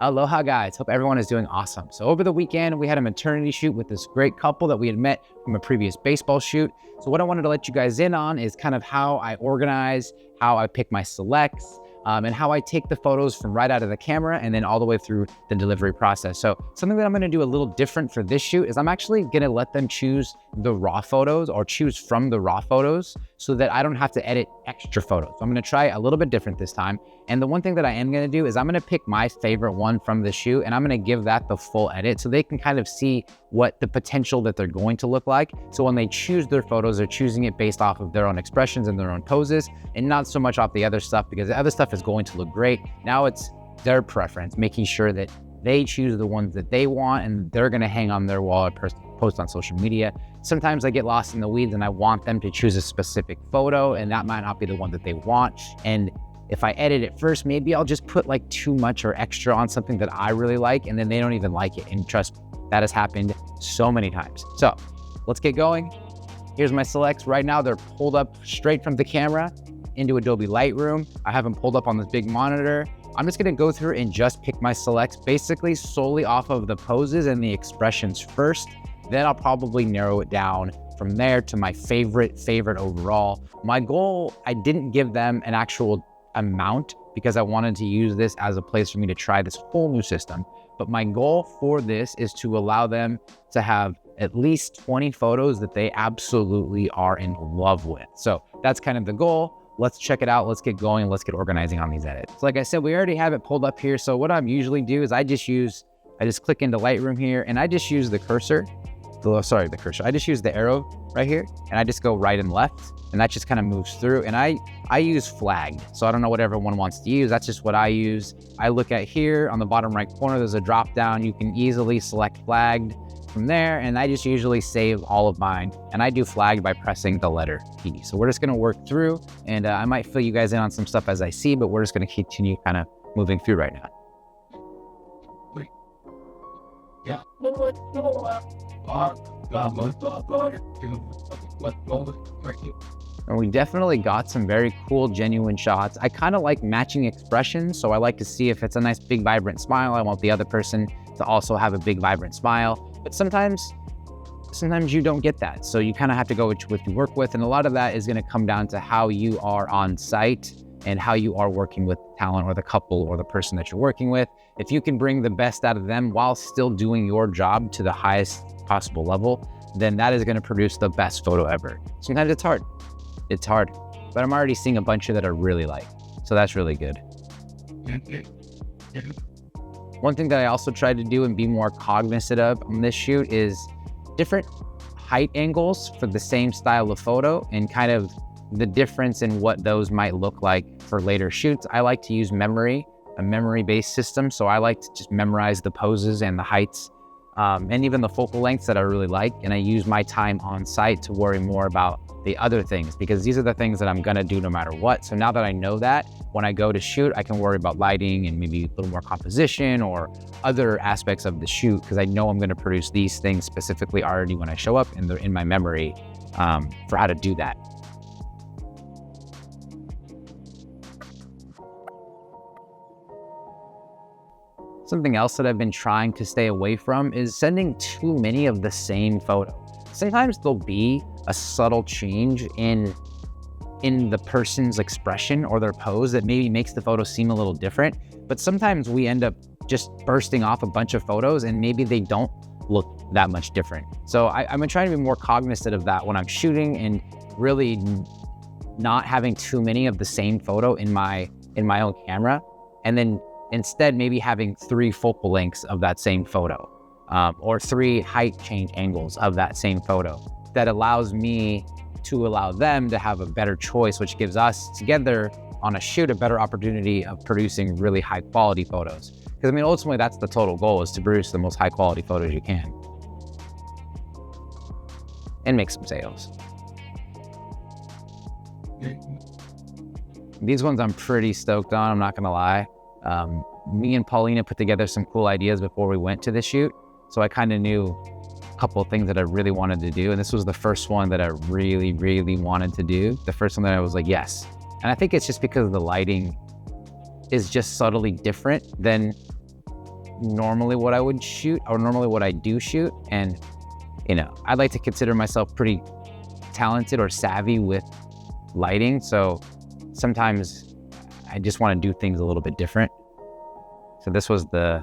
Aloha guys, hope everyone is doing awesome. So over the weekend, we had a maternity shoot with this great couple that we had met from a previous baseball shoot. So what I wanted to let you guys in on is kind of how I organize, how I pick my selects, and how I take the photos from right out of the camera and then all the way through the delivery process. So something that I'm gonna do a little different for this shoot is I'm actually gonna let them choose the raw photos or choose from the raw photos so that I don't have to edit extra photos. So I'm gonna try a little bit different this time. And the one thing that I am gonna do is I'm gonna pick my favorite one from the shoot and I'm gonna give that the full edit so they can kind of see what the potential that they're going to look like. So when they choose their photos, they're choosing it based off of their own expressions and their own poses and not so much off the other stuff, because the other stuff is going to look great. Now it's their preference, making sure that they choose the ones that they want and they're gonna hang on their wall or post on social media. Sometimes I get lost in the weeds and I want them to choose a specific photo and that might not be the one that they want. And if I edit it first, maybe I'll just put like too much or extra on something that I really like and then they don't even like it. And trust me, that has happened so many times. So let's get going. Here's my selects. Right now they're pulled up straight from the camera into Adobe Lightroom. I have them pulled up on this big monitor. I'm just gonna go through and just pick my selects basically solely off of the poses and the expressions first. Then I'll probably narrow it down from there to my favorite overall. My goal, I didn't give them an actual amount because I wanted to use this as a place for me to try this whole new system. But my goal for this is to allow them to have at least 20 photos that they absolutely are in love with. So that's kind of the goal. Let's check it out. Let's get going. Let's get organizing on these edits. So like I said, we already have it pulled up here. So what I'm usually do is I just click into Lightroom here and I just use the cursor. I just use the arrow right here and I just go right and left and that just kind of moves through. And I use flagged. So I don't know what everyone wants to use. That's just what I use. I look at here on the bottom right corner, there's a drop down. You can easily select flagged from there. And I just usually save all of mine. And I do flagged by pressing the letter P. So we're just gonna work through and I might fill you guys in on some stuff as I see, but we're just gonna continue kind of moving through right now. Yeah. And we definitely got some very cool, genuine shots. I kind of like matching expressions. So I like to see if it's a nice, big, vibrant smile. I want the other person to also have a big, vibrant smile. But sometimes you don't get that. So you kind of have to go with what you work with. And a lot of that is going to come down to how you are on site and how you are working with talent or the couple or the person that you're working with. If you can bring the best out of them while still doing your job to the highest possible level, then that is going to produce the best photo ever. Sometimes it's hard, but I'm already seeing a bunch of that I really like. So that's really good. One thing that I also tried to do and be more cognizant of on this shoot is different height angles for the same style of photo and kind of the difference in what those might look like for later shoots. I like to use a memory-based system. So I like to just memorize the poses and the heights and even the focal lengths that I really like. And I use my time on site to worry more about the other things because these are the things that I'm gonna do no matter what. So now that I know that, when I go to shoot, I can worry about lighting and maybe a little more composition or other aspects of the shoot because I know I'm gonna produce these things specifically already when I show up and they're in my memory for how to do that. Something else that I've been trying to stay away from is sending too many of the same photo. Sometimes there'll be a subtle change in the person's expression or their pose that maybe makes the photo seem a little different, but sometimes we end up just bursting off a bunch of photos and maybe they don't look that much different. So I'm trying to be more cognizant of that when I'm shooting and really not having too many of the same photo in my own camera, and then instead maybe having 3 focal lengths of that same photo or 3 height change angles of that same photo. That allows me to allow them to have a better choice, which gives us together on a shoot a better opportunity of producing really high quality photos. Because I mean, ultimately that's the total goal, is to produce the most high quality photos you can and make some sales. These ones I'm pretty stoked on, I'm not gonna lie. Me and Paulina put together some cool ideas before we went to the shoot. So I kind of knew a couple of things that I really wanted to do. And this was the first one that I really, really wanted to do. The first one that I was like, yes. And I think it's just because the lighting is just subtly different than normally what I would shoot or normally what I do shoot. And, you know, I'd like to consider myself pretty talented or savvy with lighting. So sometimes I just want to do things a little bit different. So this was that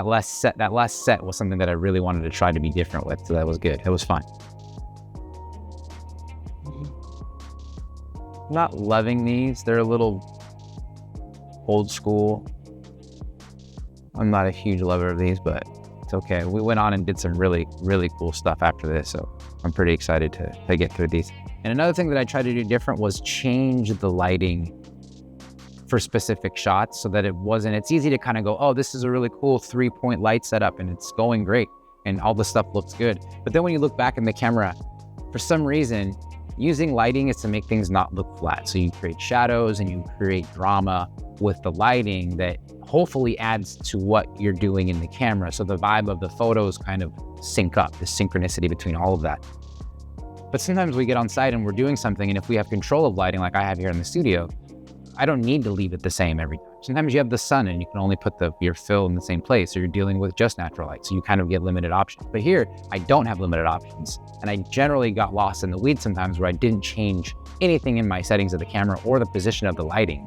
last set was something that I really wanted to try to be different with. So that was good. It was fun. Not loving these. They're a little old school. I'm not a huge lover of these, but it's okay. We went on and did some really, really cool stuff after this. So I'm pretty excited to get through these. And another thing that I tried to do different was change the lighting for specific shots so that it's easy to kind of go, oh, this is a really cool 3-point light setup and it's going great and all the stuff looks good. But then when you look back in the camera, for some reason, using lighting is to make things not look flat. So you create shadows and you create drama with the lighting that hopefully adds to what you're doing in the camera. So the vibe of the photos kind of sync up, the synchronicity between all of that. But sometimes we get on site and we're doing something, and if we have control of lighting like I have here in the studio, I don't need to leave it the same every time. Sometimes you have the sun and you can only put your fill in the same place, or you're dealing with just natural light, so you kind of get limited options. But here, I don't have limited options, and I generally got lost in the weeds sometimes where I didn't change anything in my settings of the camera or the position of the lighting.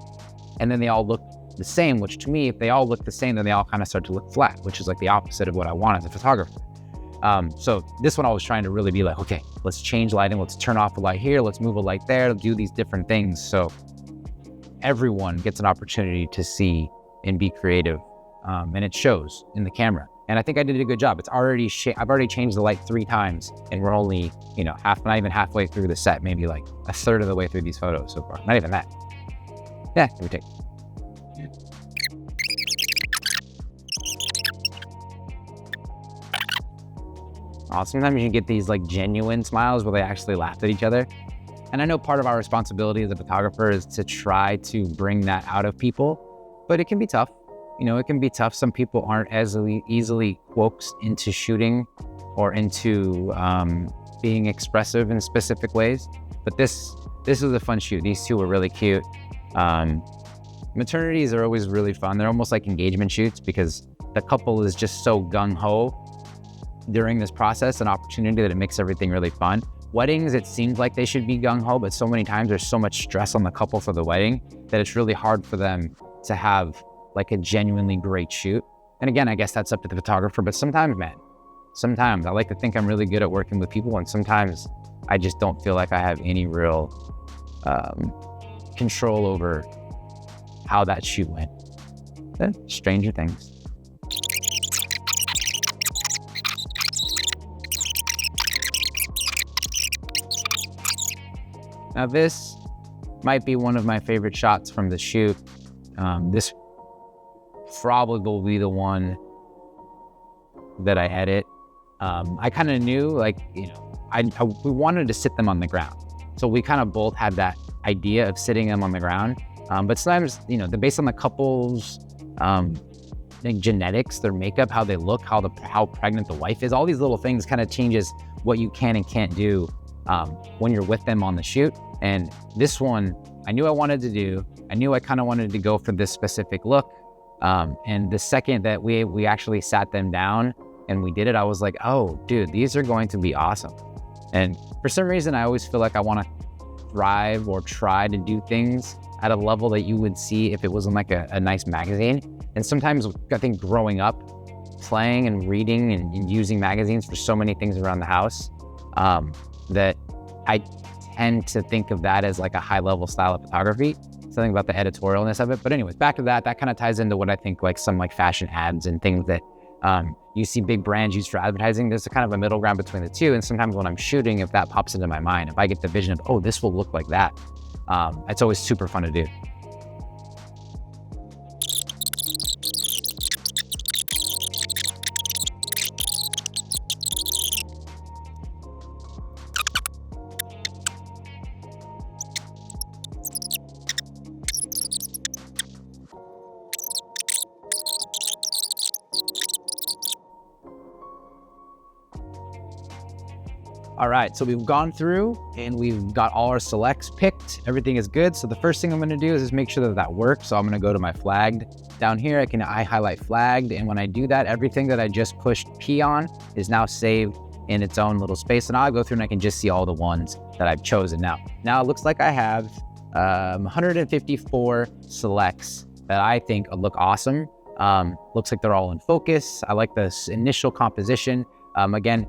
And then they all look the same, which to me, if they all look the same, then they all kind of start to look flat, which is like the opposite of what I want as a photographer. So this one I was trying to really be like, okay, let's change lighting. Let's turn off a light here. Let's move a light there. Do these different things. So everyone gets an opportunity to see and be creative. And it shows in the camera. And I think I did a good job. It's already, I've already changed the light 3 times and we're only, you know, not even halfway through the set, maybe like a third of the way through these photos so far. Not even that. Yeah, give or take. Sometimes you get these like genuine smiles where they actually laughed at each other. And I know part of our responsibility as a photographer is to try to bring that out of people, but it can be tough. You know, it can be tough. Some people aren't as easily coaxed into shooting or into being expressive in specific ways. But this was a fun shoot. These two were really cute. Maternities are always really fun. They're almost like engagement shoots because the couple is just so gung-ho during this process, an opportunity that it makes everything really fun. Weddings, it seems like they should be gung-ho, but so many times there's so much stress on the couple for the wedding that it's really hard for them to have like a genuinely great shoot. And again, I guess that's up to the photographer, but sometimes, man, I like to think I'm really good at working with people, and sometimes I just don't feel like I have any real control over how that shoot went. Stranger things. Now this might be one of my favorite shots from the shoot. This probably will be the one that I edit. I kind of knew, like, you know, we wanted to sit them on the ground. So we kind of both had that idea of sitting them on the ground. But sometimes, you know, based on the couple's like genetics, their makeup, how they look, how pregnant the wife is, all these little things kind of changes what you can and can't do when you're with them on the shoot. And this one, I knew I wanted to do. I knew I kind of wanted to go for this specific look. And the second that we actually sat them down and we did it, I was like, oh, dude, these are going to be awesome. And for some reason, I always feel like I want to thrive or try to do things at a level that you would see if it was in like a nice magazine. And sometimes I think growing up, playing and reading and using magazines for so many things around the house, that I tend to think of that as like a high level style of photography, something about the editorialness of it. But anyways, back to that kind of ties into what I think like some like fashion ads and things that you see big brands use for advertising. There's a kind of a middle ground between the two. And sometimes when I'm shooting, if that pops into my mind, if I get the vision of, oh, this will look like that, it's always super fun to do. All right, so we've gone through and we've got all our selects picked. Everything is good. So the first thing I'm gonna do is just make sure that works. So I'm gonna go to my flagged Down here, I highlight flagged. And when I do that, everything that I just pushed P on is now saved in its own little space. And I'll go through and I can just see all the ones that I've chosen. Now it looks like I have 154 selects that I think look awesome. Looks like they're all in focus. I like this initial composition. Again,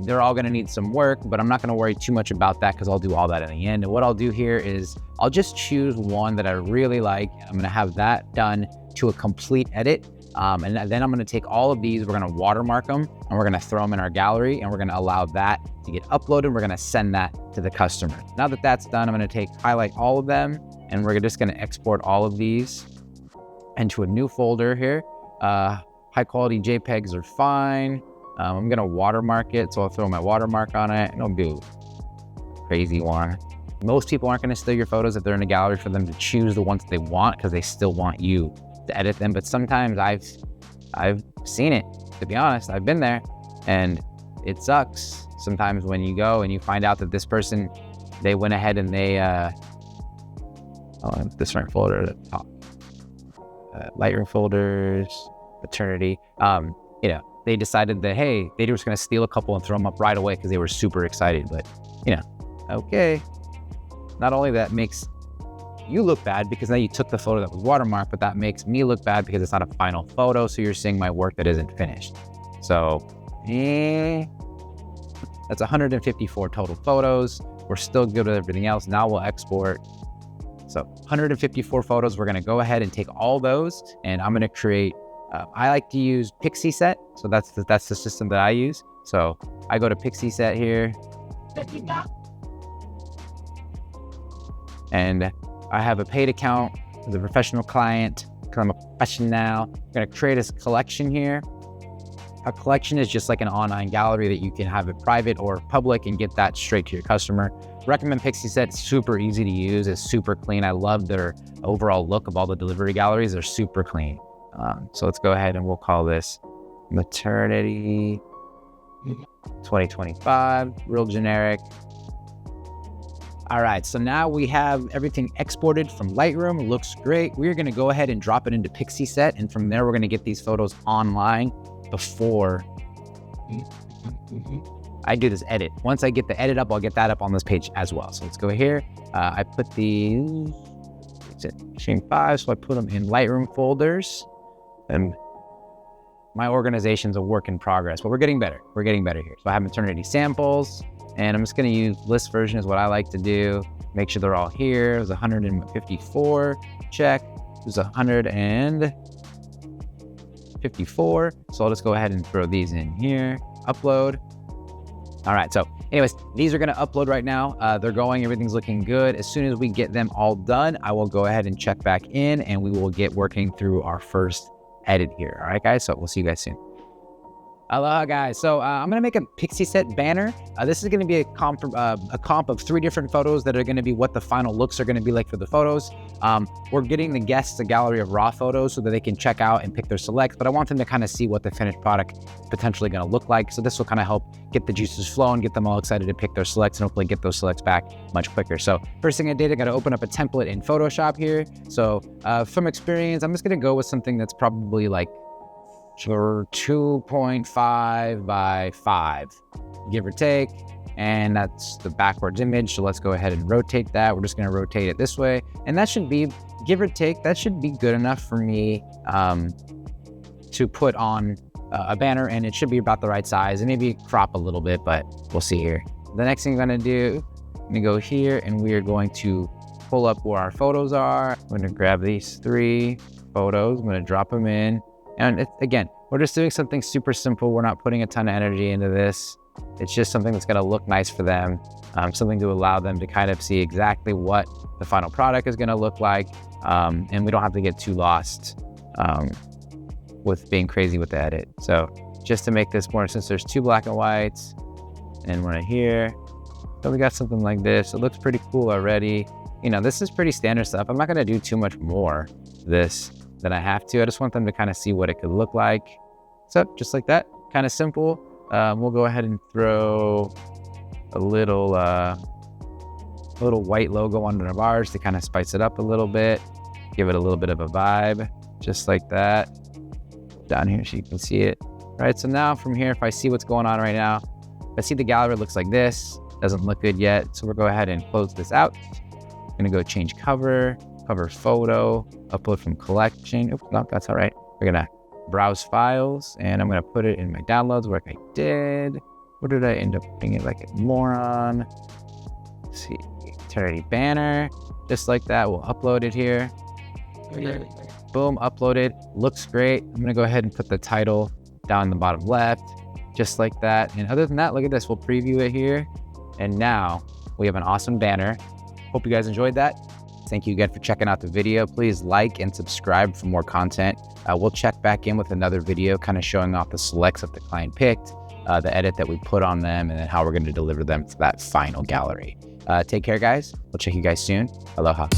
they're all gonna need some work, but I'm not gonna worry too much about that because I'll do all that in the end. And what I'll do here is I'll just choose one that I really like. I'm gonna have that done to a complete edit. And then I'm gonna take all of these, we're gonna watermark them, and we're gonna throw them in our gallery, and we're gonna allow that to get uploaded. We're gonna send that to the customer. Now that that's done, I'm gonna highlight all of them, and we're just gonna export all of these into a new folder here. High quality JPEGs are fine. I'm gonna watermark it, so I'll throw my watermark on it, and I'll do a crazy one. Most people aren't gonna steal your photos if they're in a gallery for them to choose the ones they want because they still want you to edit them. But sometimes I've seen it, to be honest. I've been there, and it sucks sometimes when you go and you find out that this person, they went ahead and they this right folder at the top, Lightroom folders, maternity. They decided that, hey, they were just gonna steal a couple and throw them up right away because they were super excited. But okay, not only that makes you look bad because now you took the photo that was watermarked, but that makes me look bad because it's not a final photo, so you're seeing my work that isn't finished. So that's 154 total photos. We're still good with everything else. Now we'll export. So 154 photos. We're gonna go ahead and take all those, and I'm gonna create, I like to use Pixieset. So that's the system that I use. So I go to Pixieset here, and I have a paid account as a professional client because I'm a professional. I'm gonna create a collection here. A collection is just like an online gallery that you can have it private or public and get that straight to your customer. Recommend Pixieset. It's super easy to use. It's super clean. I love their overall look of all the delivery galleries. They're super clean. So let's go ahead and we'll call this Maternity 2025, real generic. All right, so now we have everything exported from Lightroom. It looks great. We're gonna go ahead and drop it into Pixieset, and from there, we're gonna get these photos online before I do this edit. Once I get the edit up, I'll get that up on this page as well. So let's go here. I put these, Shame 5, so I put them in Lightroom folders, and my organization's a work in progress, but we're getting better. We're getting better here. So I have maternity samples, and I'm just gonna use list version is what I like to do. Make sure they're all here. There's 154, check. There's 154. So I'll just go ahead and throw these in here, upload. All right, so anyways, these are gonna upload right now. They're going, everything's looking good. As soon as we get them all done, I will go ahead and check back in, and we will get working through our first edit here. All right, guys, so we'll see you guys soon. Aloha, guys. So I'm gonna make a Pixieset banner. This is gonna be a comp of 3 different photos that are gonna be what the final looks are gonna be like for the photos. We're getting the guests a gallery of raw photos so that they can check out and pick their selects, but I want them to kind of see what the finished product is potentially gonna look like. So this will kind of help get the juices flowing, get them all excited to pick their selects, and hopefully get those selects back much quicker. So first thing I did, I gotta open up a template in Photoshop here. So from experience, I'm just gonna go with something that's probably like 2.5 by 5, give or take. And that's the backwards image. So let's go ahead and rotate that. We're just gonna rotate it this way. And that should be, give or take, that should be good enough for me to put on a banner, and it should be about the right size, and maybe crop a little bit, but we'll see here. The next thing I'm gonna do, I'm gonna go here, and we are going to pull up where our photos are. I'm gonna grab these 3 photos. I'm gonna drop them in. And again, we're just doing something super simple. We're not putting a ton of energy into this. It's just something that's gonna look nice for them, something to allow them to kind of see exactly what the final product is gonna look like. And we don't have to get too lost with being crazy with the edit. So just to make this more, since there's 2 black and whites, and we're here, so we got something like this. It looks pretty cool already. This is pretty standard stuff. I'm not gonna do too much more this than I have to. I just want them to kind of see what it could look like. So just like that, kind of simple. We'll go ahead and throw a little white logo under the bars to kind of spice it up a little bit, give it a little bit of a vibe. just like that. Down here so you can see it. Right, so now from here, if I see what's going on right now, I see the gallery looks like this. Doesn't look good yet, so we'll go ahead and close this out. I'm gonna go change cover photo, upload from collection. Oops, no, that's all right. We're gonna browse files, and I'm gonna put it in my downloads like I did. What did I end up putting it like a moron? Let's see, eternity banner, just like that. We'll upload it here. Boom, uploaded. Looks great. I'm gonna go ahead and put the title down in the bottom left, just like that. And other than that, look at this. We'll preview it here. And now we have an awesome banner. Hope you guys enjoyed that. Thank you again for checking out the video. Please like and subscribe for more content. We'll check back in with another video kind of showing off the selects that the client picked, the edit that we put on them, and then how we're going to deliver them to that final gallery. Take care, guys. We'll check you guys soon. Aloha.